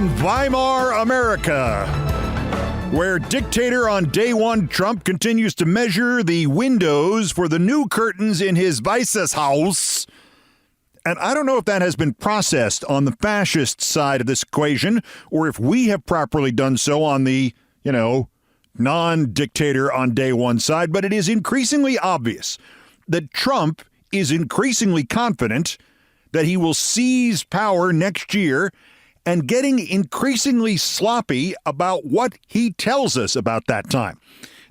from Weimar, America, where Dictator-On-Day-One Trump continues to measure the windows for the new curtains in his Weißes Haus. And I don't know if that has been processed on the fascist side of this equation, or if we have properly done so on the, non-dictator-on-day-one side, but it is increasingly obvious that Trump is increasingly confident that he will seize power next year and getting increasingly sloppy about what he tells us about that time.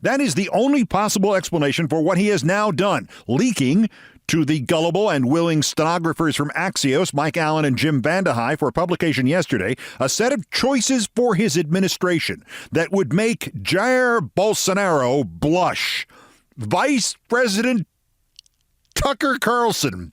That is the only possible explanation for what he has now done, leaking to the gullible and willing stenographers from Axios, Mike Allen and Jim Vandehei, for publication yesterday, a set of choices for his administration that would make Jair Bolsonaro blush. Vice President Tucker Carlson,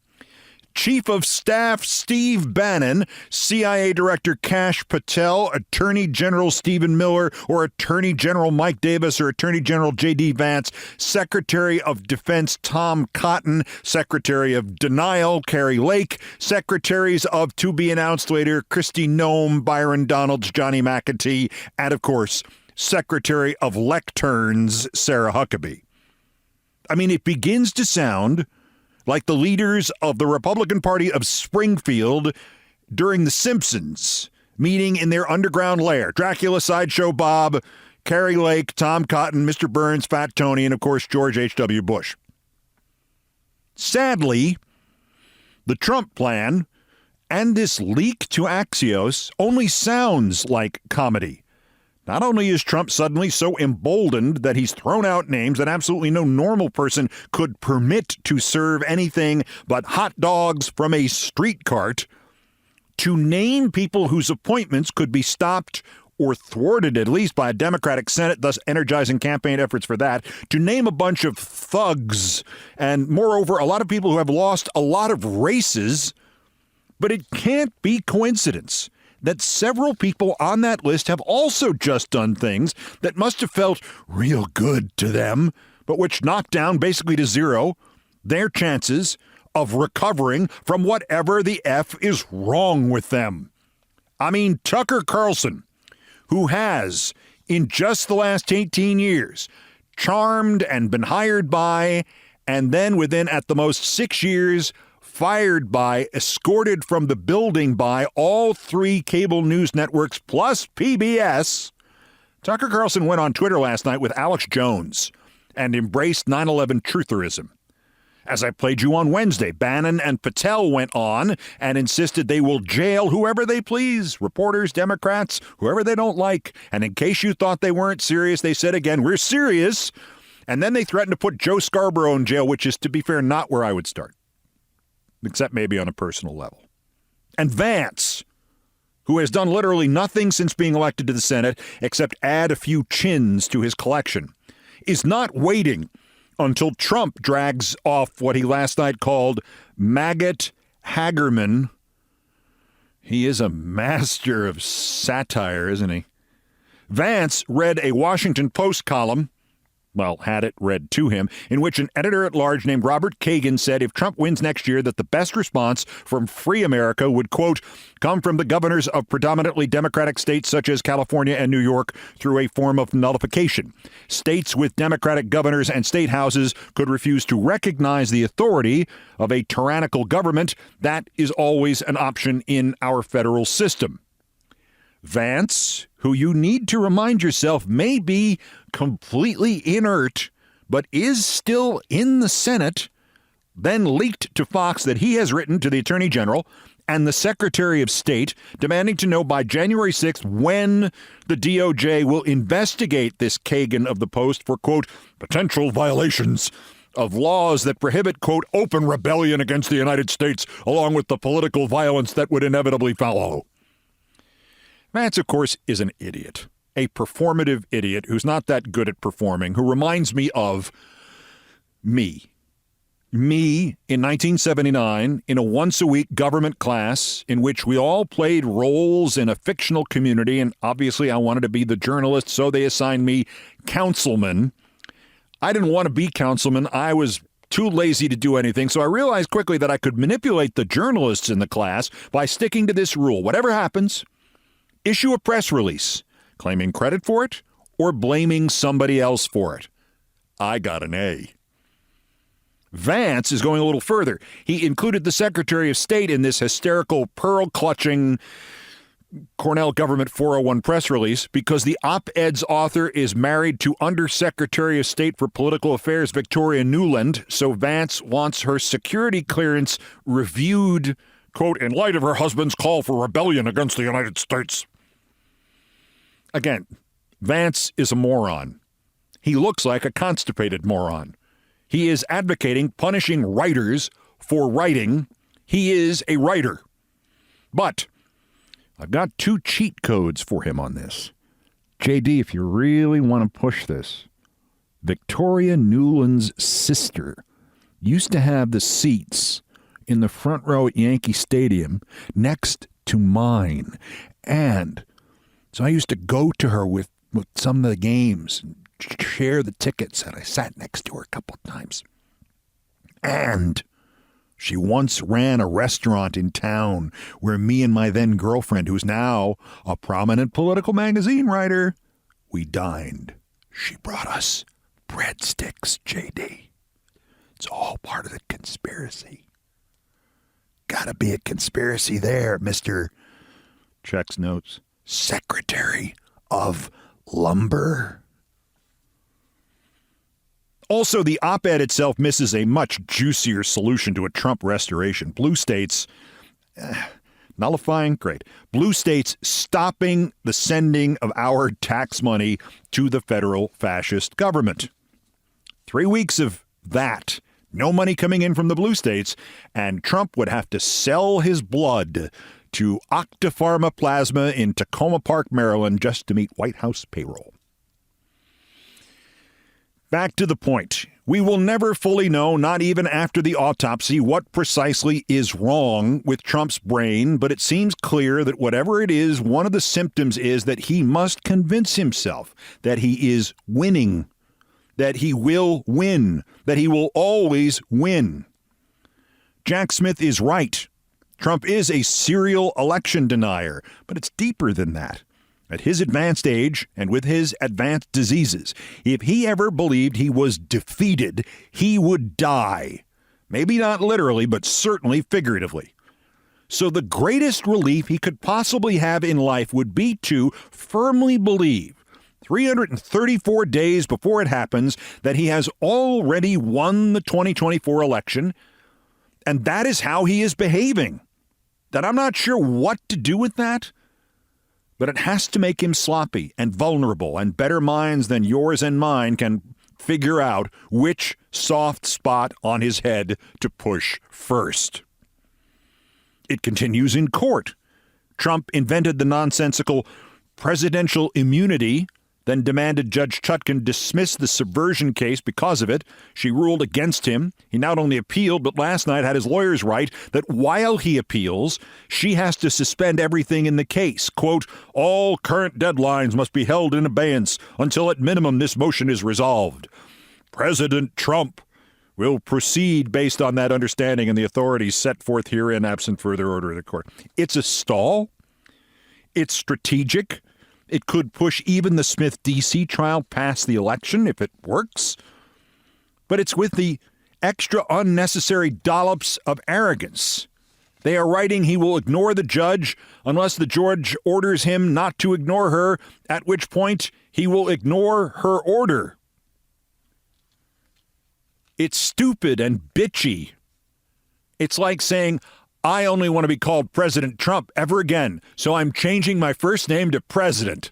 Chief of Staff Steve Bannon, CIA Director Kash Patel, Attorney General Stephen Miller, or Attorney General Mike Davis, or Attorney General J.D. Vance, Secretary of Defense Tom Cotton, Secretary of Denial Kari Lake, Secretaries-of-to-be-announced later Kristi, Noem, Byron Donalds, Johnny McEntee, and, of course, Secretary of Lecterns, Sarah Huckabee. I mean, it begins to sound like the leaders of the Republican Party of Springfield during The Simpsons, meeting in their underground lair. Dracula, Sideshow Bob, Kari Lake, Tom Cotton, Mr. Burns, Fat Tony, and, of course, George H.W. Bush. Sadly, the Trump plan and this leak to Axios only sounds like comedy. Not only is Trump suddenly so emboldened that he's thrown out names that absolutely no normal person could permit to serve anything but hot dogs from a street cart, to name people whose appointments could be stopped or thwarted at least by a Democratic Senate, thus energizing campaign efforts for that, to name a bunch of thugs and, moreover, a lot of people who have lost a lot of races. But it can't be coincidence that several people on that list have also just done things that must have felt real good to them, but which knocked down basically to zero their chances of recovering from whatever the F is wrong with them. I mean, Tucker Carlson, who has, in just the last 18 years, charmed and been hired by, and then within at the most 6 years, fired by, escorted from the building by all three cable news networks plus PBS, Tucker Carlson went on Twitter last night with Alex Jones and embraced 9/11 trutherism. As I played you on Wednesday, Bannon and Patel went on and insisted they will jail whoever they please, reporters, Democrats, whoever they don't like. And in case you thought they weren't serious, they said again, we're serious. And then they threatened to put Joe Scarborough in jail, which is, to be fair, not where I would start, except maybe on a personal level. And Vance, who has done literally nothing since being elected to the Senate except add a few chins to his collection, is not waiting until Trump drags off what he last night called maggot Hagerman. He is a master of satire, isn't he? Vance read a Washington Post column, had it read to him, in which an editor-at-large named Robert Kagan said if Trump wins next year that the best response from free America would, quote, come from the governors of predominantly Democratic states such as California and New York through a form of nullification. States with Democratic governors and state houses could refuse to recognize the authority of a tyrannical government. That is always an option in our federal system. Vance, who you need to remind yourself may be completely inert, but is still in the Senate, then leaked to Fox that he has written to the Attorney General and the Secretary of State demanding to know by January 6th when the DOJ will investigate this Kagan of the Post for, quote, potential violations of laws that prohibit, quote, open rebellion against the United States, along with the political violence that would inevitably follow. Vance, of course, is an idiot, a performative idiot who's not that good at performing, who reminds me of me. Me in 1979 in a once-a-week government class in which we all played roles in a fictional community, and obviously I wanted to be the journalist, so they assigned me councilman. I didn't want to be councilman. I was too lazy to do anything, so I realized quickly that I could manipulate the journalists in the class by sticking to this rule. Whatever happens, issue a press release claiming credit for it or blaming somebody else for it. I got an A. Vance is going a little further. He included the Secretary of State in this hysterical, pearl-clutching Cornell government 401 press release because the op-ed's author is married to Undersecretary of State for Political Affairs Victoria Nuland, so Vance wants her security clearance reviewed, quote, in light of her husband's call for rebellion against the United States. Again, Vance is a moron. He looks like a constipated moron. He is advocating punishing writers for writing. He is a writer. But I've got 2 cheat codes for him on this. J.D., if you really want to push this, Victoria Nuland's sister used to have the seats in the front row at Yankee Stadium next to mine. And so I used to go to her with some of the games and share the tickets, and I sat next to her a couple of times. And she once ran a restaurant in town where me and my then girlfriend, who's now a prominent political magazine writer, we dined. She brought us breadsticks, J.D. It's all part of the conspiracy. Gotta be a conspiracy there, Mr. Checks notes. Secretary of Lumber. Also, the op-ed itself misses a much juicier solution to a Trump restoration. Blue states nullifying, great. Blue states stopping the sending of our tax money to the federal fascist government. 3 weeks of that. No money coming in from the blue states, and Trump would have to sell his blood to Octapharma Plasma in Tacoma Park, Maryland, just to meet White House payroll. Back to the point. We will never fully know, not even after the autopsy, what precisely is wrong with Trump's brain, but it seems clear that whatever it is, one of the symptoms is that he must convince himself that he is winning, that he will win, that he will always win. Jack Smith is right. Trump is a serial election denier, but it's deeper than that. At his advanced age and with his advanced diseases, if he ever believed he was defeated, he would die. Maybe not literally, but certainly figuratively. So the greatest relief he could possibly have in life would be to firmly believe, 334 days before it happens, that he has already won the 2024 election, and that is how he is behaving. That I'm not sure what to do with that. But it has to make him sloppy and vulnerable, and better minds than yours and mine can figure out which soft spot on his head to push first. It continues in court. Trump invented the nonsensical presidential immunity, then demanded Judge Chutkan dismiss the subversion case because of it. She ruled against him. He not only appealed, but last night had his lawyers write that while he appeals, she has to suspend everything in the case. Quote, all current deadlines must be held in abeyance until at minimum this motion is resolved. President Trump will proceed based on that understanding and the authorities set forth herein absent further order of the court. It's a stall. It's strategic. It could push even the Smith D.C. trial past the election if it works. But it's with the extra unnecessary dollops of arrogance. They are writing he will ignore the judge unless the judge orders him not to ignore her, at which point he will ignore her order. It's stupid and bitchy. It's like saying, I only want to be called President Trump ever again, so I'm changing my first name to President.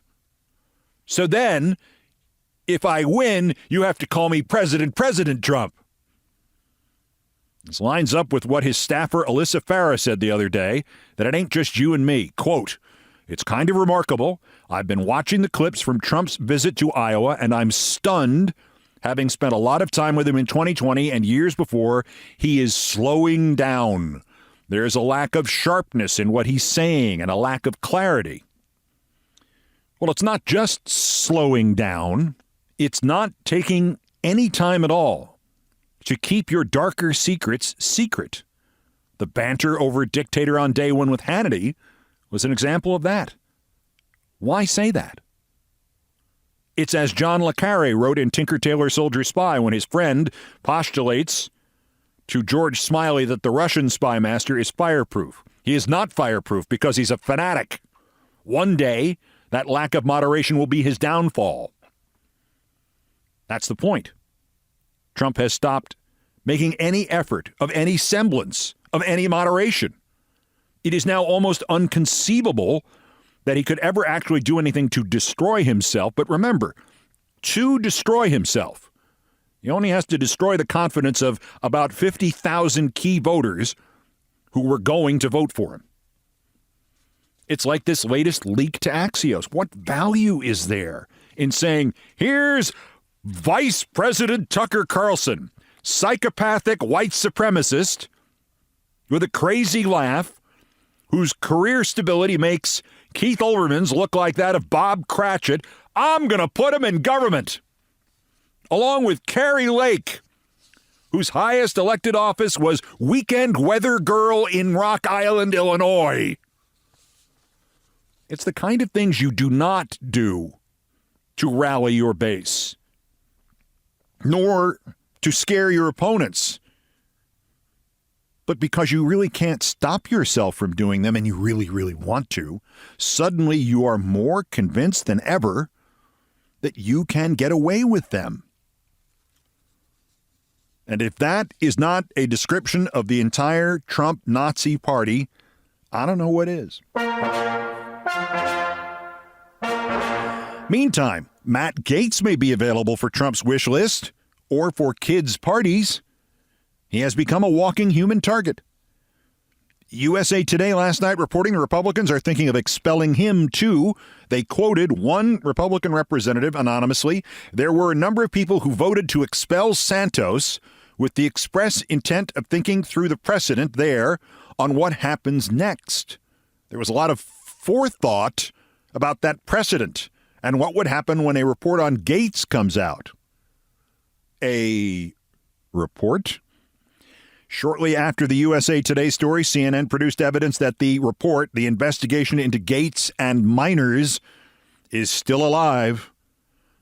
So then, if I win, you have to call me President Trump. This lines up with what his staffer Alyssa Farah said the other day, that it ain't just you and me. Quote, it's kind of remarkable. I've been watching the clips from Trump's visit to Iowa, and I'm stunned, having spent a lot of time with him in 2020 and years before, he is slowing down. There's a lack of sharpness in what he's saying and a lack of clarity. Well, it's not just slowing down. It's not taking any time at all to keep your darker secrets secret. The banter over Dictator-On-Day-One with Hannity was an example of that. Why say that? It's as John Le Carre wrote in Tinker, Tailor, Soldier, Spy when his friend postulates to George Smiley that the Russian spy master is fireproof. He is not fireproof because he's a fanatic. One day, that lack of moderation will be his downfall. That's the point. Trump has stopped making any effort of any semblance of any moderation. It is now almost inconceivable that he could ever actually do anything to destroy himself. But remember, to destroy himself, he only has to destroy the confidence of about 50,000 key voters who were going to vote for him. It's like this latest leak to Axios. What value is there in saying, here's Vice President Tucker Carlson, psychopathic white supremacist with a crazy laugh, whose career stability makes Keith Olbermann's look like that of Bob Cratchit. I'm going to put him in government, along with Kari Lake, whose highest elected office was weekend weather girl in Rock Island, Illinois. It's the kind of things you do not do to rally your base, nor to scare your opponents, but because you really can't stop yourself from doing them and you really, really want to. Suddenly you are more convinced than ever that you can get away with them. And if that is not a description of the entire Trump Nazi party, I don't know what is. Meantime, Matt Gaetz may be available for Trump's wish list or for kids' parties. He has become a walking human target. USA Today last night reporting the Republicans are thinking of expelling him, too. They quoted one Republican representative anonymously. There were a number of people who voted to expel Santos with the express intent of thinking through the precedent there on what happens next. There was a lot of forethought about that precedent and what would happen when a report on Gaetz comes out. A report? Shortly after the USA Today story, CNN produced evidence that the report, the investigation into Gaetz and minors, is still alive.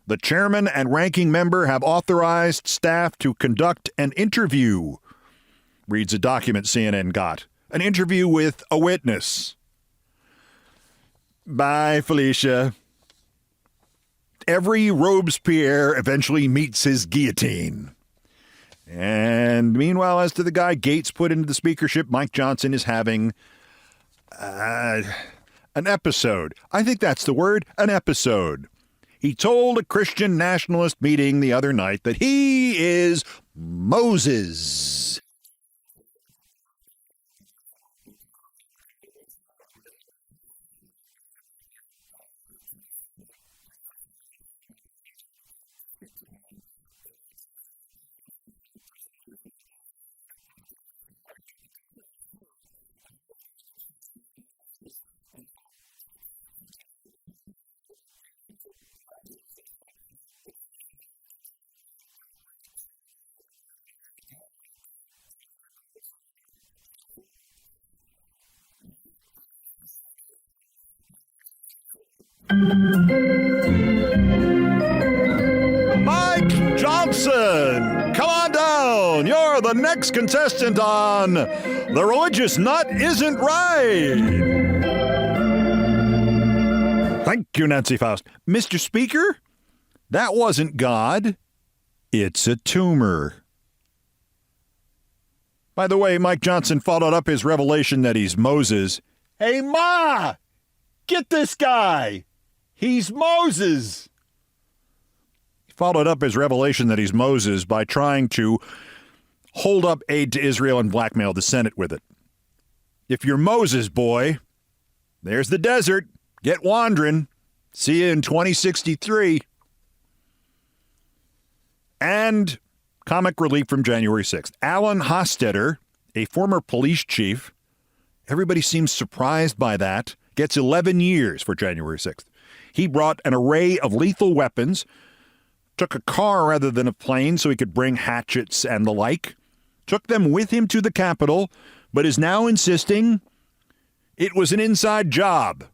The chairman and ranking member have authorized staff to conduct an interview, reads a document CNN got. An interview with a witness. Bye, Felicia. Every Robespierre eventually meets his guillotine. And meanwhile, as to the guy Gaetz put into the speakership, Mike Johnson is having an episode. I think that's the word, an episode. He told a Christian nationalist meeting the other night that he is Moses. Mike Johnson, come on down. You're the next contestant on The Religious Nut Isn't Right. Thank you, Nancy Faust. Mr. Speaker, that wasn't God. It's a tumor. By the way, Mike Johnson followed up his revelation that he's Moses. Hey, Ma, get this guy. He's Moses. He followed up his revelation that he's Moses by trying to hold up aid to Israel and blackmail the Senate with it. If you're Moses, boy, there's the desert. Get wandering. See you in 2063. And comic relief from January 6th. Alan Hostetter, a former police chief, everybody seems surprised by that, gets 11 years for January 6th. He brought an array of lethal weapons, took a car rather than a plane so he could bring hatchets and the like, took them with him to the Capitol, but is now insisting it was an inside job.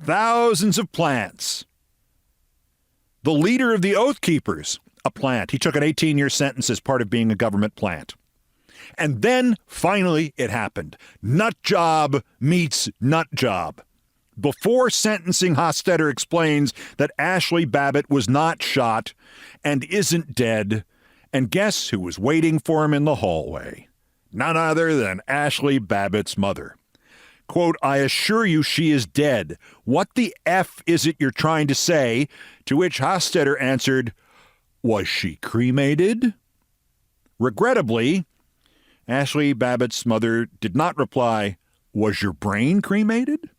thousands of plants. The leader of the Oath Keepers, a plant. He took an 18-year sentence as part of being a government plant. And then, finally, it happened. Nut job meets nut job. Before sentencing, Hostetter explains that Ashley Babbitt was not shot and isn't dead. And guess who was waiting for him in the hallway? None other than Ashley Babbitt's mother. Quote, "I assure you she is dead. What the F is it you're trying to say?" To which Hostetter answered, "Was she cremated?" Regrettably, Ashley Babbitt's mother did not reply, "Was your brain cremated?"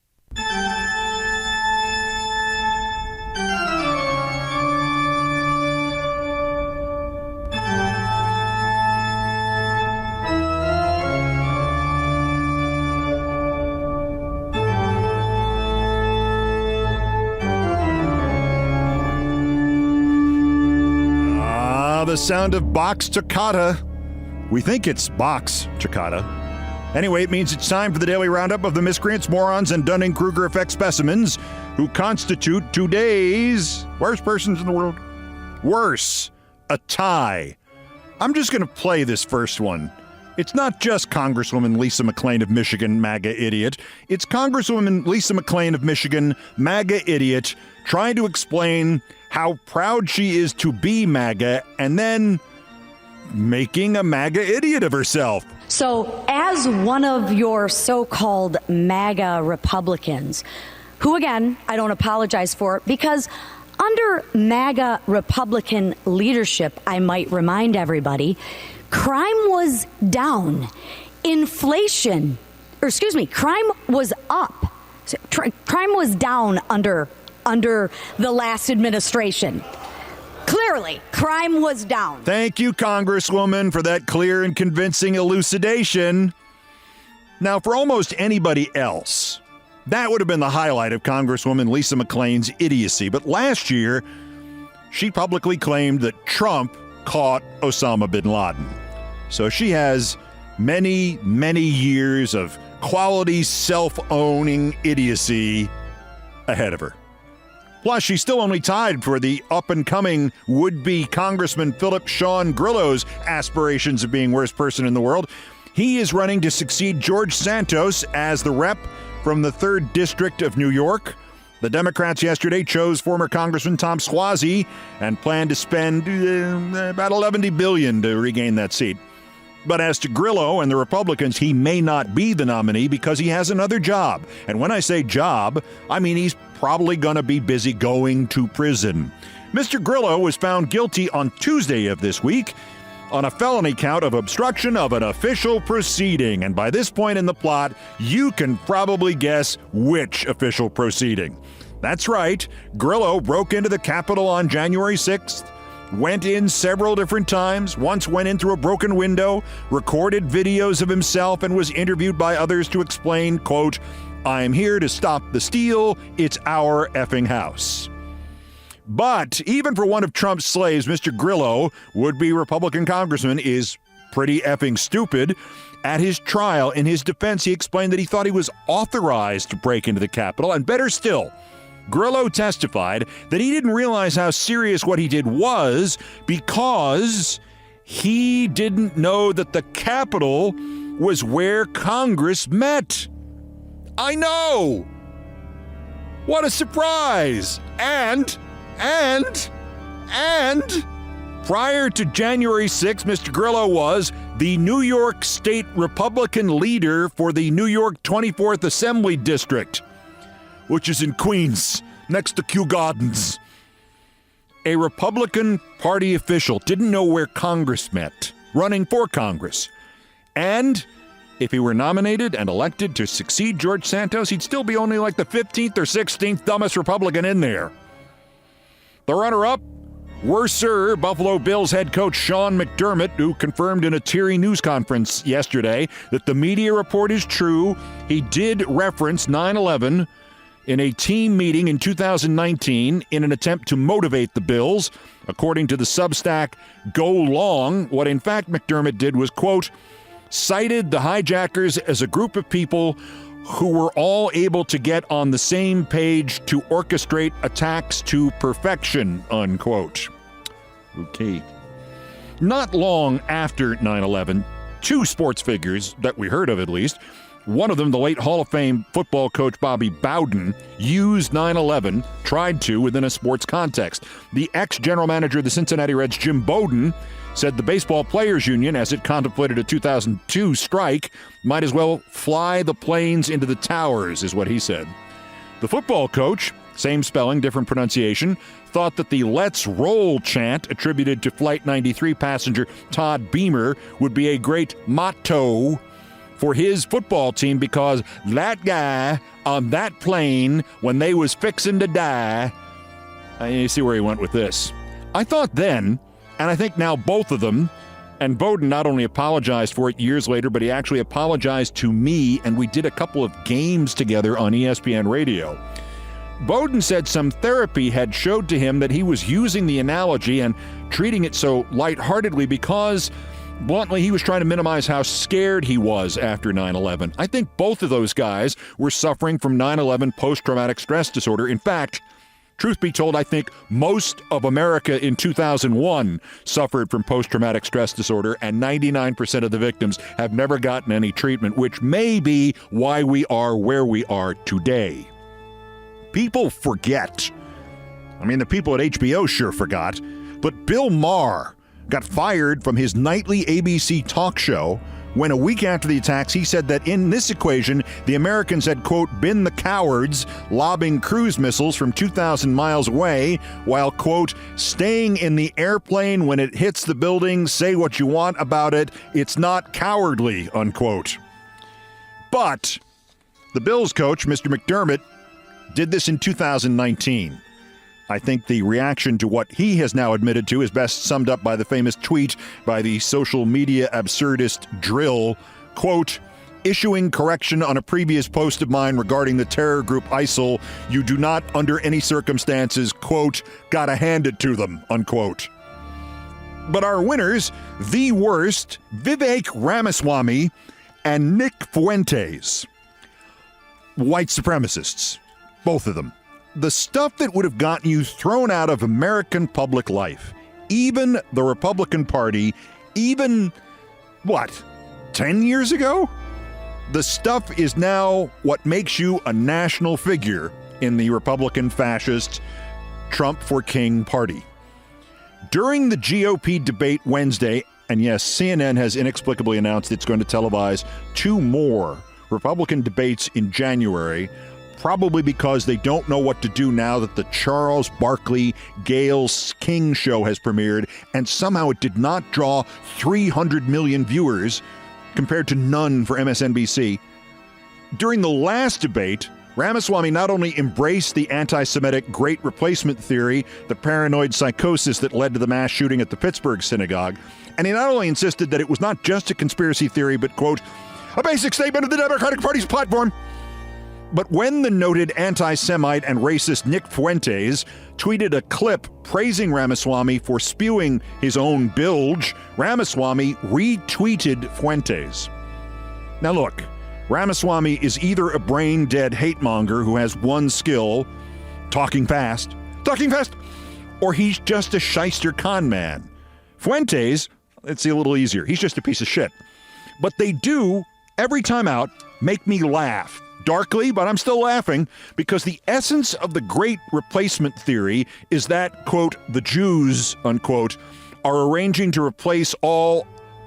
The sound of box toccata. We think it's box toccata. Anyway, it means it's time for the daily roundup of the miscreants, morons, and Dunning-Kruger effect specimens who constitute today's worst persons in the world. Worse, a tie. I'm just going to play this first one. It's not just Congresswoman Lisa McClain of Michigan, MAGA idiot. It's Congresswoman Lisa McClain of Michigan, MAGA idiot, trying to explain how proud she is to be MAGA and then making a MAGA idiot of herself. So as one of your so-called MAGA Republicans, who again, I don't apologize for, because under MAGA Republican leadership, I might remind everybody, crime was down. Crime was up. Crime was down under the last administration. Clearly, crime was down. Thank you, Congresswoman, for that clear and convincing elucidation. Now, for almost anybody else, that would have been the highlight of Congresswoman Lisa McClain's idiocy. But last year, she publicly claimed that Trump caught Osama bin Laden. So she has many, many years of quality self-owning idiocy ahead of her. Plus, she's still only tied for the up-and-coming would-be Congressman Philip Sean Grillo's aspirations of being worst person in the world. He is running to succeed George Santos as the rep from the 3rd District of New York. The Democrats yesterday chose former Congressman Tom Suozzi and plan to spend about $11 billion to regain that seat. But as to Grillo and the Republicans, he may not be the nominee because he has another job. And when I say job, I mean he's probably going to be busy going to prison. Mr. Grillo was found guilty on Tuesday of this week on a felony count of obstruction of an official proceeding. And by this point in the plot, you can probably guess which official proceeding. That's right. Grillo broke into the Capitol on January 6th. Went in several different times, once went in through a broken window, recorded videos of himself, and was interviewed by others to explain, quote, "I'm here to stop the steal. It's our effing house." But even for one of Trump's slaves, Mr. Grillo, would-be Republican congressman, is pretty effing stupid. At his trial, in his defense, he explained that he thought he was authorized to break into the Capitol, and better still, Grillo testified that he didn't realize how serious what he did was because he didn't know that the Capitol was where Congress met. I know! What a surprise! And prior to January 6th, Mr. Grillo was the New York State Republican leader for the New York 24th Assembly District, which is in Queens, next to Kew Gardens. A Republican Party official didn't know where Congress met, running for Congress. And if he were nominated and elected to succeed George Santos, he'd still be only like the 15th or 16th dumbest Republican in there. The runner-up, worser, Buffalo Bills head coach Sean McDermott, who confirmed in a teary news conference yesterday that the media report is true. He did reference 9/11 in a team meeting in 2019 in an attempt to motivate the Bills. According to the Substack Go Long, what in fact McDermott did was, quote, cited the hijackers as a group of people who were all able to get on the same page to orchestrate attacks to perfection, unquote. Okay. Not long after 9/11, two sports figures that we heard of at least, one of them, the late Hall of Fame football coach Bobby Bowden, used 9/11, tried to within a sports context. The ex-general manager of the Cincinnati Reds, Jim Bowden, said the Baseball Players Union, as it contemplated a 2002 strike, might as well fly the planes into the towers, is what he said. The football coach, same spelling, different pronunciation, thought that the "Let's Roll" chant attributed to Flight 93 passenger Todd Beamer would be a great motto for his football team because that guy on that plane, when they was fixing to die. You see where he went with this. I thought then, and I think now both of them, and Bowden not only apologized for it years later, but he actually apologized to me, and we did a couple of games together on ESPN Radio. Bowden said some therapy had showed to him that he was using the analogy and treating it so lightheartedly because, bluntly, he was trying to minimize how scared he was after 9/11. I think both of those guys were suffering from 9/11 post-traumatic stress disorder. In fact, truth be told, I think most of America in 2001 suffered from post-traumatic stress disorder, and 99% of the victims have never gotten any treatment, which may be why we are where we are today. People forget. I mean, the people at HBO sure forgot. But Bill Maher got fired from his nightly ABC talk show when a week after the attacks, he said that in this equation, the Americans had, quote, been the cowards lobbing cruise missiles from 2,000 miles away while, quote, staying in the airplane when it hits the building, say what you want about it, it's not cowardly, unquote. But the Bills coach, Mr. McDermott, did this in 2019. I think the reaction to what he has now admitted to is best summed up by the famous tweet by the social media absurdist Drill, quote, issuing correction on a previous post of mine regarding the terror group ISIL, you do not under any circumstances, quote, gotta hand it to them, unquote. But our winners, the worst, Vivek Ramaswamy and Nick Fuentes, white supremacists, both of them. The stuff that would have gotten you thrown out of American public life, even the Republican Party, even, 10 years ago? The stuff is now what makes you a national figure in the Republican fascist Trump for King party. During the GOP debate Wednesday, and yes, CNN has inexplicably announced it's going to televise 2 more Republican debates in January, probably because they don't know what to do now that the Charles Barkley Gayle King show has premiered, and somehow it did not draw 300 million viewers compared to none for MSNBC. During the last debate, Ramaswamy not only embraced the anti-Semitic Great Replacement theory, the paranoid psychosis that led to the mass shooting at the Pittsburgh synagogue, and he not only insisted that it was not just a conspiracy theory, but, quote, a basic statement of the Democratic Party's platform. But when the noted anti-Semite and racist Nick Fuentes tweeted a clip praising Ramaswamy for spewing his own bilge, Ramaswamy retweeted Fuentes. Now look, Ramaswamy is either a brain-dead hate-monger who has one skill, talking fast, or he's just a shyster con man. Fuentes, let's see, a little easier. He's just a piece of shit. But they do, every time out, make me laugh. Darkly, but I'm still laughing, because the essence of the Great Replacement theory is that, quote, the Jews, unquote, are arranging to replace all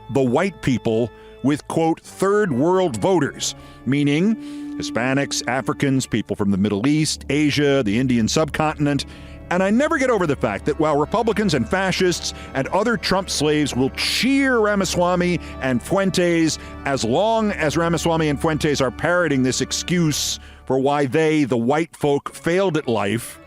the white people with, quote, third world voters, meaning Hispanics, Africans, people from the Middle East, Asia, the Indian subcontinent. And I never get over the fact that while Republicans and fascists and other Trump slaves will cheer Ramaswamy and Fuentes, as long as Ramaswamy and Fuentes are parroting this excuse for why they, the white folk, failed at life,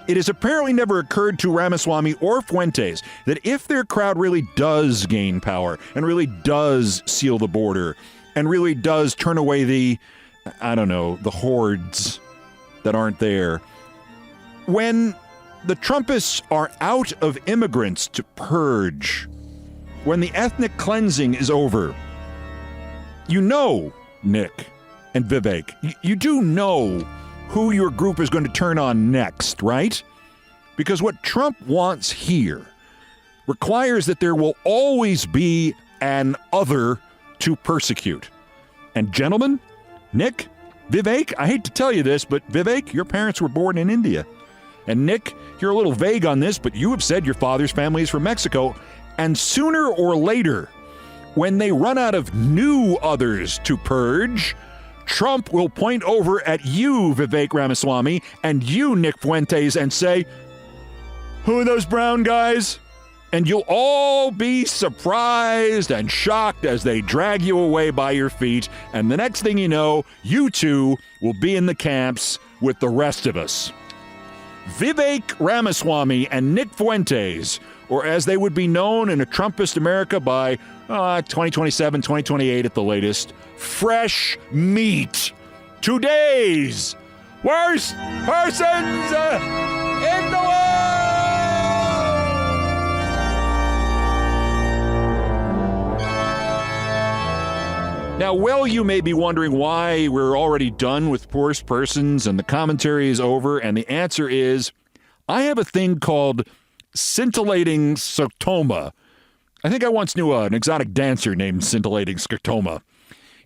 it has apparently never occurred to Ramaswamy or Fuentes that if their crowd really does gain power and really does seal the border and really does turn away the hordes that aren't there, when the Trumpists are out of immigrants to purge, when the ethnic cleansing is over, you know, Nick, and Vivek, you do know who your group is going to turn on next, right? Because what Trump wants here requires that there will always be an other to persecute. And gentlemen, Nick, Vivek, I hate to tell you this, but Vivek, your parents were born in India. And Nick, you're a little vague on this, but you have said your father's family is from Mexico. And sooner or later, when they run out of new others to purge, Trump will point over at you, Vivek Ramaswamy, and you, Nick Fuentes, and say, "Who are those brown guys?" And you'll all be surprised and shocked as they drag you away by your feet. And the next thing you know, you two will be in the camps with the rest of us. Vivek Ramaswamy and Nick Fuentes, or as they would be known in a Trumpist America by 2027, 2028 at the latest, fresh meat. Today's worst persons in the world! Now, well, you may be wondering why we're already done with worst persons and the commentary is over, and the answer is, I have a thing called scintillating scotoma. I think I once knew an exotic dancer named Scintillating Scotoma.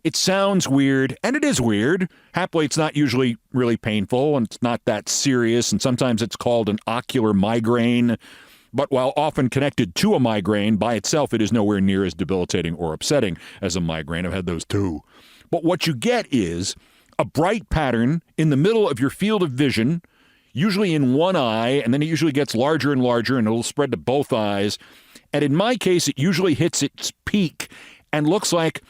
It sounds weird, and it is weird. Happily, it's not usually really painful, and it's not that serious, and sometimes it's called an ocular migraine. But while often connected to a migraine, by itself it is nowhere near as debilitating or upsetting as a migraine. I've had those too. But what you get is a bright pattern in the middle of your field of vision, usually in one eye, and then it usually gets larger and larger, and it'll spread to both eyes. And in my case, it usually hits its peak and looks like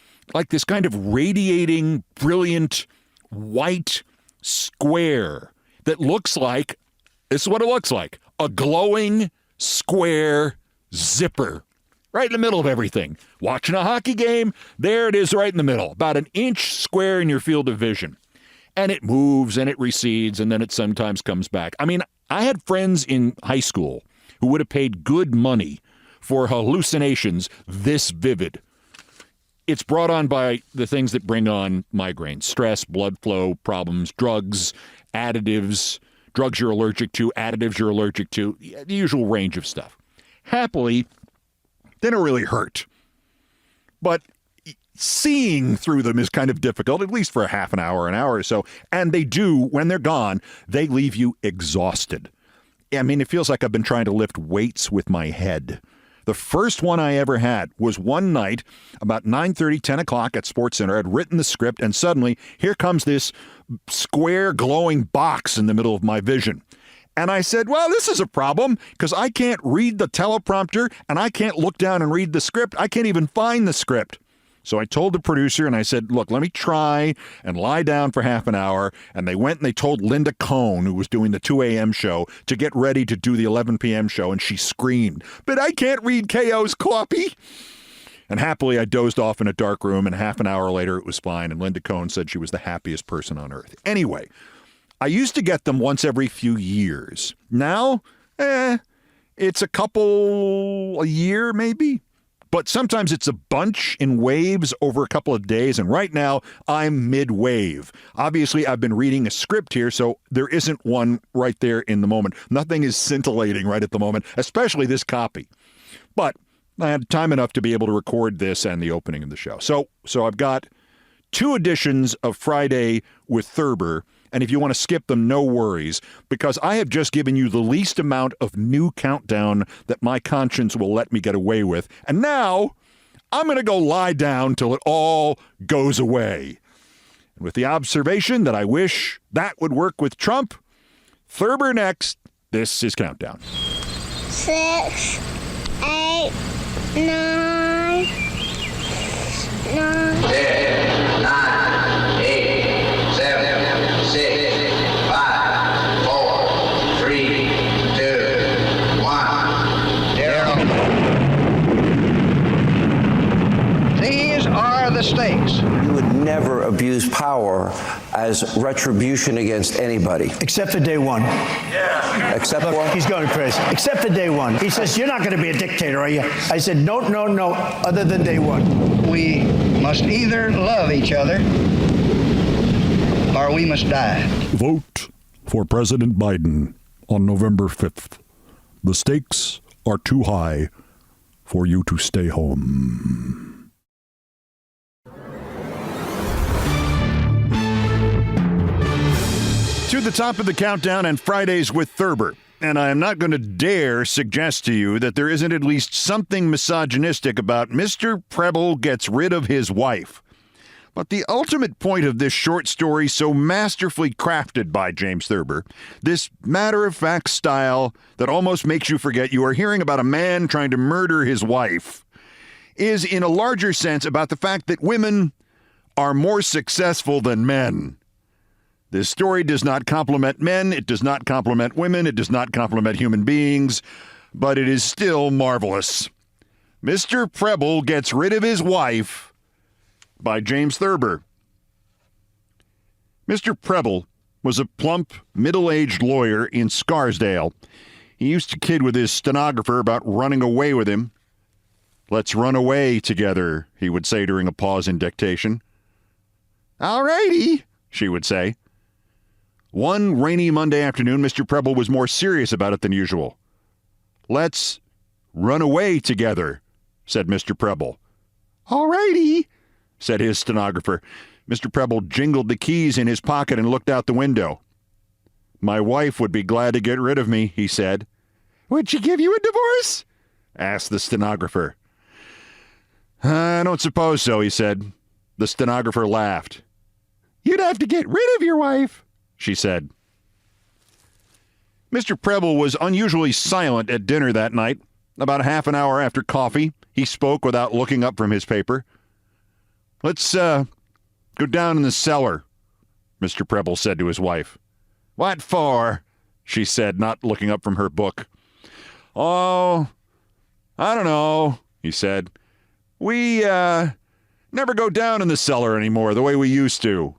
this kind of radiating, brilliant, white square that looks like, this is what it looks like, a glowing square zipper right in the middle of everything. Watching a hockey game, there it is right in the middle, about an inch square in your field of vision. And it moves and it recedes and then it sometimes comes back. I mean, I had friends in high school who would have paid good money for hallucinations this vivid. It's brought on by the things that bring on migraines: stress, blood flow problems, drugs, additives, drugs you're allergic to, additives you're allergic to, the usual range of stuff. Happily, they don't really hurt. But seeing through them is kind of difficult, at least for a half an hour or so. And they do, when they're gone, they leave you exhausted. I mean, it feels like I've been trying to lift weights with my head. The first one I ever had was one night about 9:30, 10 o'clock at SportsCenter. I'd written the script, and suddenly here comes this square glowing box in the middle of my vision. And I said, well, this is a problem because I can't read the teleprompter and I can't look down and read the script. I can't even find the script. So I told the producer and I said, look, let me try and lie down for half an hour. And they went and they told Linda Cohn, who was doing the 2 a.m. show, to get ready to do the 11 p.m. show. And she screamed, but I can't read KO's copy. And happily, I dozed off in a dark room, and half an hour later, it was fine. And Linda Cohn said she was the happiest person on earth. Anyway, I used to get them once every few years. Now, it's a year maybe. But sometimes it's a bunch in waves over a couple of days. And right now, I'm mid-wave. Obviously, I've been reading a script here, so there isn't one right there in the moment. Nothing is scintillating right at the moment, especially this copy. But I had time enough to be able to record this and the opening of the show. So I've got 2 editions of Friday with Thurber. And if you want to skip them, no worries, because I have just given you the least amount of new countdown that my conscience will let me get away with. And now I'm going to go lie down till it all goes away. And with the observation that I wish that would work with Trump, Thurber next. This is Countdown. 6, 8, 9, 10, 9, 8, 7, 6, 5, 4, 3, 2, 1, 0. These are the stakes. You would never abuse power as retribution against anybody. Except for day one. Yeah. Except Look, what? he's going crazy. Except for day one. He says, you're not going to be a dictator, are you? I said, no, other than day one. We must either love each other or we must die. Vote for President Biden on November 5th. The stakes are too high for you to stay home. To the top of the countdown and Fridays with Thurber. And I am not going to dare suggest to you that there isn't at least something misogynistic about Mr. Preble gets rid of his wife. But the ultimate point of this short story, so masterfully crafted by James Thurber, this matter-of-fact style that almost makes you forget you are hearing about a man trying to murder his wife, is in a larger sense about the fact that women are more successful than men. This story does not compliment men, it does not compliment women, it does not compliment human beings, but it is still marvelous. Mr. Preble gets rid of his wife by James Thurber. Mr. Preble was a plump, middle-aged lawyer in Scarsdale. He used to kid with his stenographer about running away with him. "Let's run away together," he would say during a pause in dictation. "All righty," she would say. One rainy Monday afternoon, Mr. Preble was more serious about it than usual. "Let's run away together," said Mr. Preble. "All righty," said his stenographer. Mr. Preble jingled the keys in his pocket and looked out the window. "My wife would be glad to get rid of me," he said. "Would she give you a divorce?" asked the stenographer. "I don't suppose so," he said. The stenographer laughed. "You'd have to get rid of your wife," she said. Mr. Preble was unusually silent at dinner that night. About half an hour after coffee, he spoke without looking up from his paper. "Let's go down in the cellar," Mr. Preble said to his wife. "What for?" she said, not looking up from her book. "Oh, I don't know," he said. "We never go down in the cellar anymore the way we used to."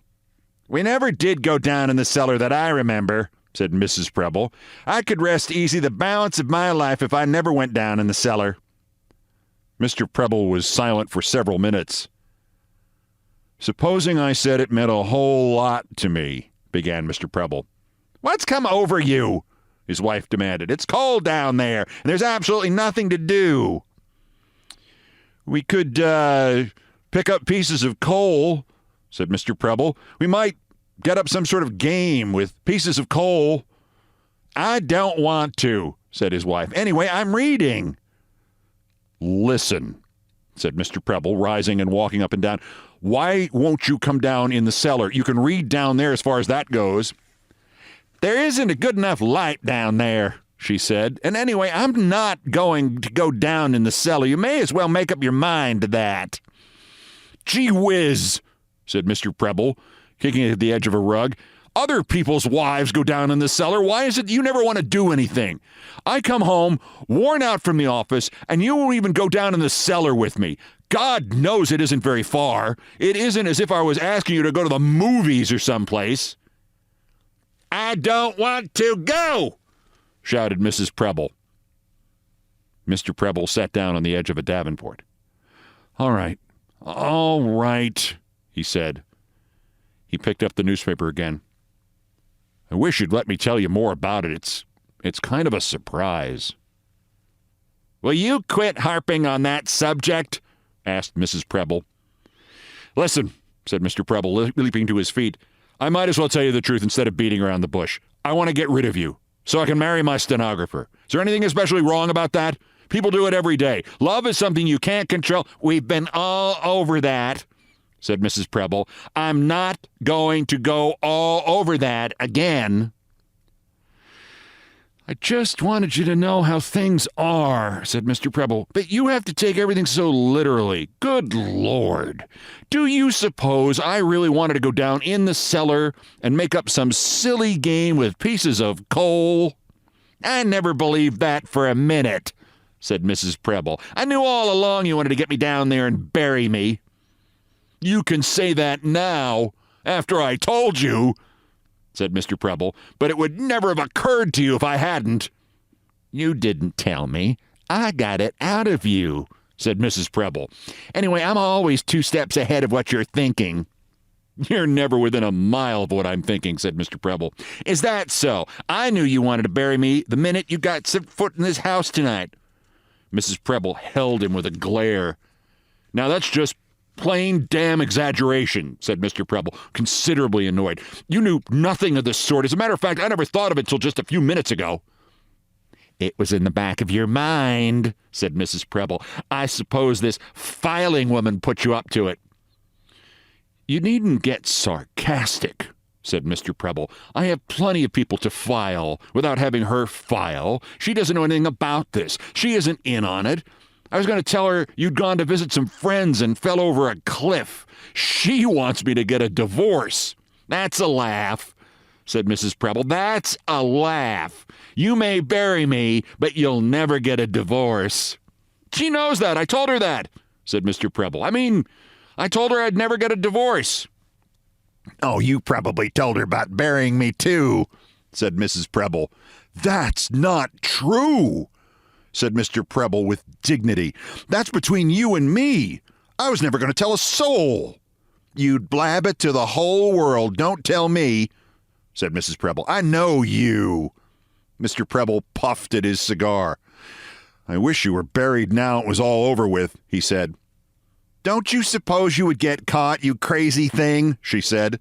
"We never did go down in the cellar that I remember," said Mrs. Preble. "I could rest easy the balance of my life if I never went down in the cellar." Mr. Preble was silent for several minutes. "Supposing I said it meant a whole lot to me," began Mr. Preble. "What's come over you?" his wife demanded. "It's cold down there, and there's absolutely nothing to do." "We could pick up pieces of coal," said Mr. Preble. "We might get up some sort of game with pieces of coal." "I don't want to," said his wife. "Anyway, I'm reading." "Listen," said Mr. Preble, rising and walking up and down. "Why won't you come down in the cellar? You can read down there as far as that goes." "There isn't a good enough light down there," she said. "And anyway, I'm not going to go down in the cellar. You may as well make up your mind to that." "Gee whiz," said Mr. Preble, kicking at the edge of a rug. "Other people's wives go down in the cellar. Why is it you never want to do anything? I come home, worn out from the office, and you won't even go down in the cellar with me. God knows it isn't very far. It isn't as if I was asking you to go to the movies or someplace." "I don't want to go," shouted Mrs. Preble. Mr. Preble sat down on the edge of a davenport. All right, he said. He picked up the newspaper again. "I wish you'd let me tell you more about it. It's kind of a surprise." "Will you quit harping on that subject?" asked Mrs. Preble. "Listen," said Mr. Preble, leaping to his feet. "I might as well tell you the truth instead of beating around the bush. I want to get rid of you so I can marry my stenographer. Is there anything especially wrong about that? People do it every day. Love is something you can't control." "We've been all over that," said Mrs. Preble. "I'm not going to go all over that again." "I just wanted you to know how things are," said Mr. Preble. "But you have to take everything so literally. Good Lord. Do you suppose I really wanted to go down in the cellar and make up some silly game with pieces of coal?" "I never believed that for a minute," said Mrs. Preble. "I knew all along you wanted to get me down there and bury me." "You can say that now, after I told you," said Mr. Preble, "but it would never have occurred to you if I hadn't." "You didn't tell me. I got it out of you," said Mrs. Preble. "Anyway, I'm always 2 steps ahead of what you're thinking." You're never within a mile of what I'm thinking, said Mr. Preble. Is that so? I knew you wanted to bury me the minute you got set foot in this house tonight. Mrs. Preble held him with a glare. Now that's just plain damn exaggeration, said Mr. Preble, considerably annoyed. You knew nothing of the sort. As a matter of fact, I never thought of it till just a few minutes ago. It was in the back of your mind, said Mrs. Preble. I suppose this filing woman put you up to it. You needn't get sarcastic, said Mr. Preble. I have plenty of people to file without having her file. She doesn't know anything about this. She isn't in on it. I was going to tell her you'd gone to visit some friends and fell over a cliff. She wants me to get a divorce. That's a laugh, said Mrs. Preble. That's a laugh. You may bury me, but you'll never get a divorce. She knows that. I told her that, said Mr. Preble. I told her I'd never get a divorce. Oh, you probably told her about burying me, too, said Mrs. Preble. That's not true, said Mr. Preble with dignity. That's between you and me. I was never going to tell a soul. You'd blab it to the whole world. Don't tell me, said Mrs. Preble. I know you. Mr. Preble puffed at his cigar. I wish you were buried now it was all over with, he said. Don't you suppose you would get caught, you crazy thing, she said.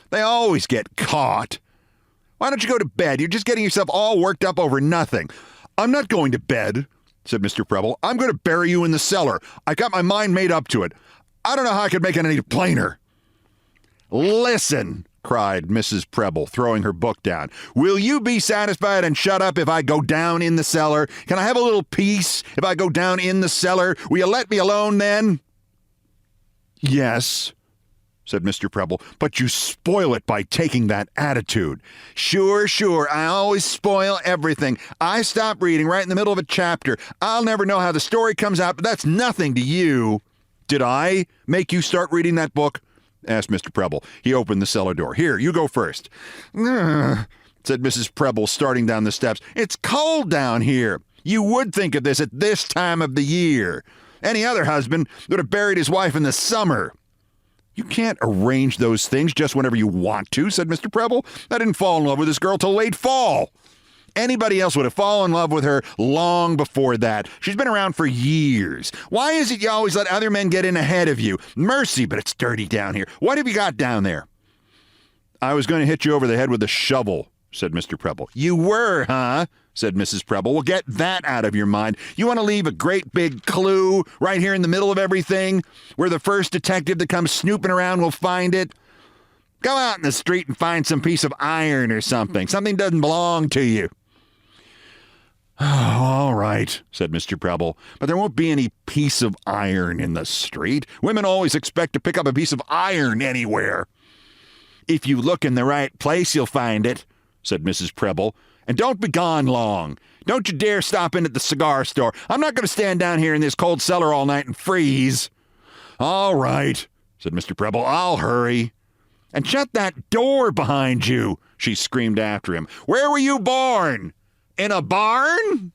They always get caught. Why don't you go to bed? You're just getting yourself all worked up over nothing. I'm not going to bed, said Mr. Preble. I'm going to bury you in the cellar. I got my mind made up to it. I don't know how I could make it any plainer. Listen, cried Mrs. Preble, throwing her book down. Will you be satisfied and shut up if I go down in the cellar? Can I have a little peace if I go down in the cellar? Will you let me alone then? Yes, said Mr. Preble, but you spoil it by taking that attitude. Sure, I always spoil everything. I stop reading right in the middle of a chapter. I'll never know how the story comes out, but that's nothing to you. Did I make you start reading that book? Asked Mr. Preble. He opened the cellar door. Here, you go first. Said Mrs. Preble, starting down the steps. It's cold down here. You would think of this at this time of the year. Any other husband would have buried his wife in the summer. You can't arrange those things just whenever you want to, said Mr. Preble. I didn't fall in love with this girl till late fall. Anybody else would have fallen in love with her long before that. She's been around for years. Why is it you always let other men get in ahead of you? Mercy, but it's dirty down here. What have you got down there? I was going to hit you over the head with a shovel, said Mr. Preble. You were, huh? Said Mrs. Preble. Well, get that out of your mind. You want to leave a great big clue right here in the middle of everything where the first detective that comes snooping around will find it? Go out in the street and find some piece of iron or something. Something doesn't belong to you. Oh, all right, said Mr. Preble, but there won't be any piece of iron in the street. Women always expect to pick up a piece of iron anywhere. If you look in the right place, you'll find it, said Mrs. Preble. And don't be gone long. Don't you dare stop in at the cigar store. I'm not going to stand down here in this cold cellar all night and freeze. All right, said Mr. Preble. I'll hurry. And shut that door behind you, she screamed after him. Where were you born? In a barn?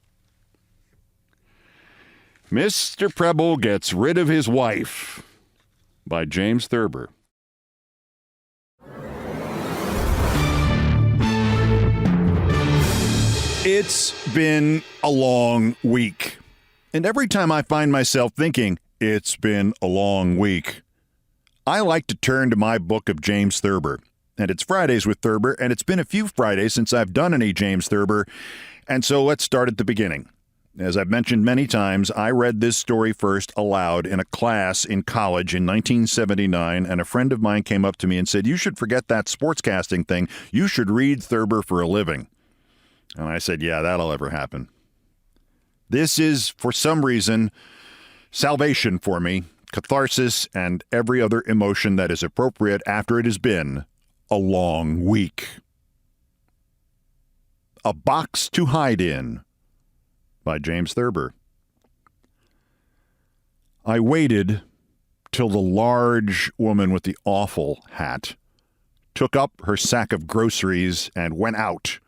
Mr. Preble Gets Rid of His Wife by James Thurber. It's been a long week. And every time I find myself thinking, it's been a long week, I like to turn to my book of James Thurber. And it's Fridays with Thurber, and it's been a few Fridays since I've done any James Thurber. And so let's start at the beginning. As I've mentioned many times, I read this story first aloud in a class in college in 1979, and a friend of mine came up to me and said, you should forget that sportscasting thing. You should read Thurber for a living. And I said, yeah, that'll ever happen. This is, for some reason, salvation for me, catharsis, and every other emotion that is appropriate after it has been a long week. A Box to Hide In by James Thurber. I waited till the large woman with the awful hat took up her sack of groceries and went out,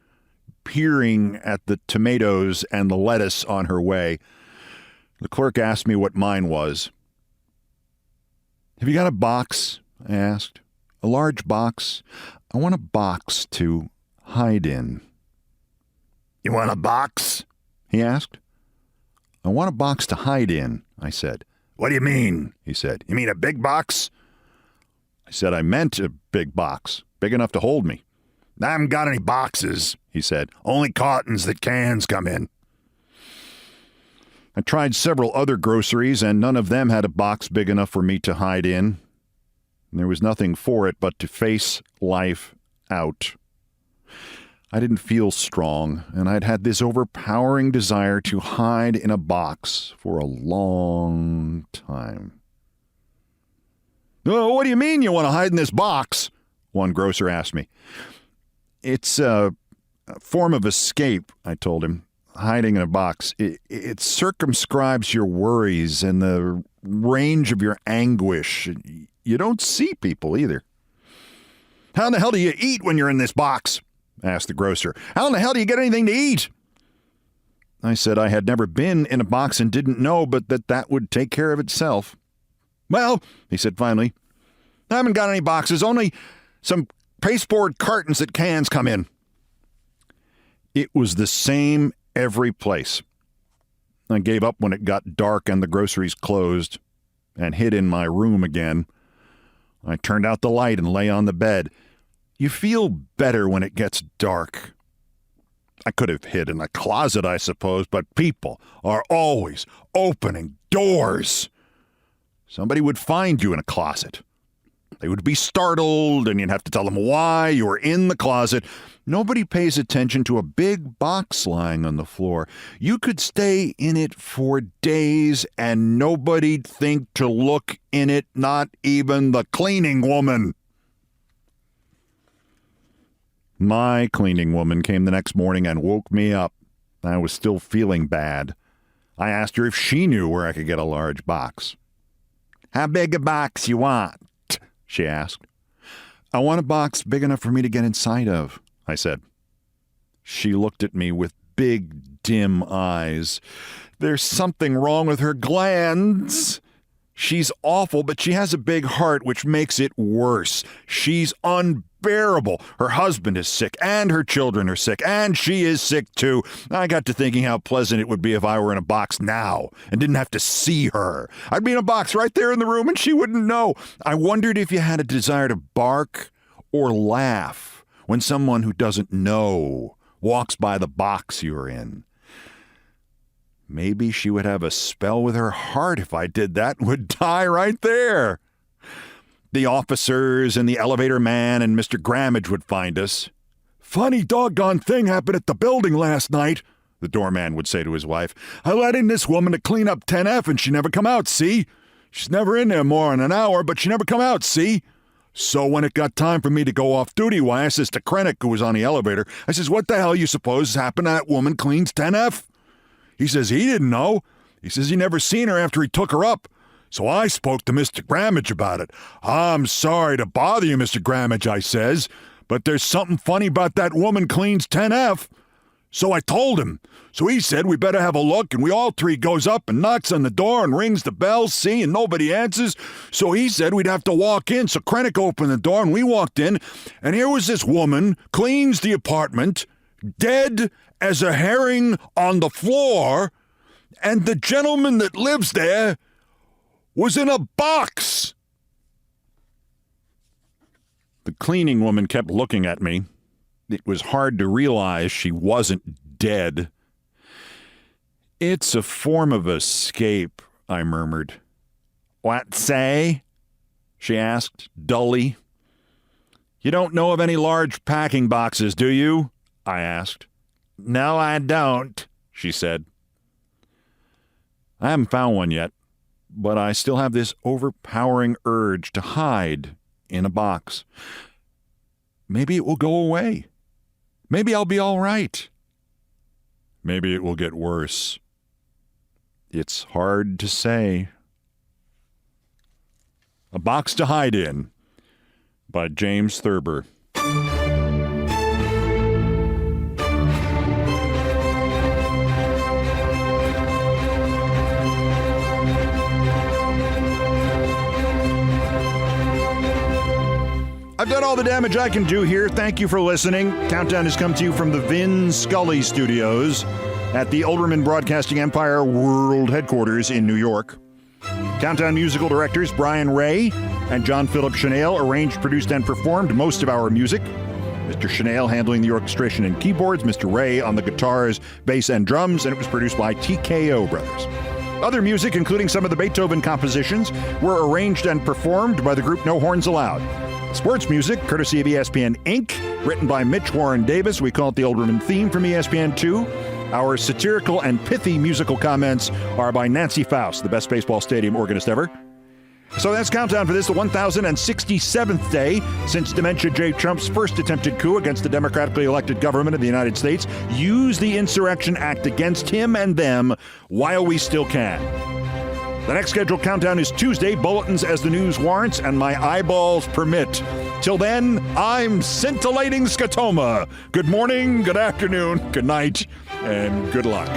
peering at the tomatoes and the lettuce on her way. The clerk asked me what mine was. Have you got a box? I asked. A large box. I want a box to hide in. You want a box? He asked. I want a box to hide in, I said. What do you mean? He said. You mean a big box? I said I meant a big box, big enough to hold me. I haven't got any boxes, he said. Only cartons that cans come in. I tried several other groceries, and none of them had a box big enough for me to hide in. There was nothing for it but to face life out. I didn't feel strong, and I'd had this overpowering desire to hide in a box for a long time. Oh, what do you mean you want to hide in this box? One grocer asked me. It's a form of escape, I told him. Hiding in a box. It circumscribes your worries and the range of your anguish. You don't see people either. How in the hell do you eat when you're in this box? Asked the grocer. How in the hell do you get anything to eat? I said I had never been in a box and didn't know, but that would take care of itself. Well, he said finally, I haven't got any boxes, only some pasteboard cartons that cans come in. It was the same every place. I gave up when it got dark and the groceries closed and hid in my room again. I turned out the light and lay on the bed. You feel better when it gets dark. I could have hid in a closet, I suppose, but people are always opening doors. Somebody would find you in a closet. They would be startled, and you'd have to tell them why you were in the closet. Nobody pays attention to a big box lying on the floor. You could stay in it for days, and nobody'd think to look in it, not even the cleaning woman. My cleaning woman came the next morning and woke me up. I was still feeling bad. I asked her if she knew where I could get a large box. How big a box you want? She asked. I want a box big enough for me to get inside of, I said. She looked at me with big, dim eyes. There's something wrong with her glands. She's awful, but she has a big heart, which makes it worse. She's unbearable. Her husband is sick, and her children are sick, and she is sick too. I got to thinking how pleasant it would be if I were in a box now and didn't have to see her. I'd be in a box right there in the room, and she wouldn't know. I wondered if you had a desire to bark or laugh when someone who doesn't know walks by the box you're in. Maybe she would have a spell with her heart if I did that and would die right there. The officers and the elevator man and Mr. Grammage would find us. Funny doggone thing happened at the building last night, the doorman would say to his wife. I let in this woman to clean up 10F and she never come out, see? She's never in there more than an hour, but she never come out, see? So when it got time for me to go off duty, why, I says to Krennic, who was on the elevator, I says, what the hell you suppose happened to that woman cleans 10F? He says he didn't know. He says he never seen her after he took her up. So I spoke to Mr. Grammage about it. I'm sorry to bother you, Mr. Grammage, I says, but there's something funny about that woman cleans 10F. So I told him. So he said we better have a look, and we all three goes up and knocks on the door and rings the bell, see, and nobody answers. So he said we'd have to walk in. So Krennic opened the door, and we walked in, and here was this woman, cleans the apartment, dead as a herring on the floor, and the gentleman that lives there was in a box. The cleaning woman kept looking at me. It was hard to realize she wasn't dead. It's a form of escape, I murmured. What say? She asked, dully. You don't know of any large packing boxes, do you? I asked. No, I don't, she said. I haven't found one yet, but I still have this overpowering urge to hide in a box. Maybe it will go away. Maybe I'll be all right. Maybe it will get worse. It's hard to say. A Box to Hide In by James Thurber. I've done all the damage I can do here. Thank you for listening. Countdown has come to you from the Vin Scully Studios at the Olbermann Broadcasting Empire World Headquarters in New York. Countdown musical directors Brian Ray and John Philip Chanel arranged, produced, and performed most of our music. Mr. Chanel handling the orchestration and keyboards, Mr. Ray on the guitars, bass, and drums, and it was produced by TKO Brothers. Other music, including some of the Beethoven compositions, were arranged and performed by the group No Horns Allowed. Sports music, courtesy of ESPN Inc., written by Mitch Warren Davis. We call it the Olbermann theme from ESPN2. Our satirical and pithy musical comments are by Nancy Faust, the best baseball stadium organist ever. So that's Countdown for this, the 1067th day since Dementia J. Trump's first attempted coup against the democratically elected government of the United States. Use the Insurrection Act against him and them while we still can. The next scheduled countdown is Tuesday, bulletins as the news warrants and my eyeballs permit. Till then, I'm scintillating Scotoma. Good morning, good afternoon, good night, and good luck.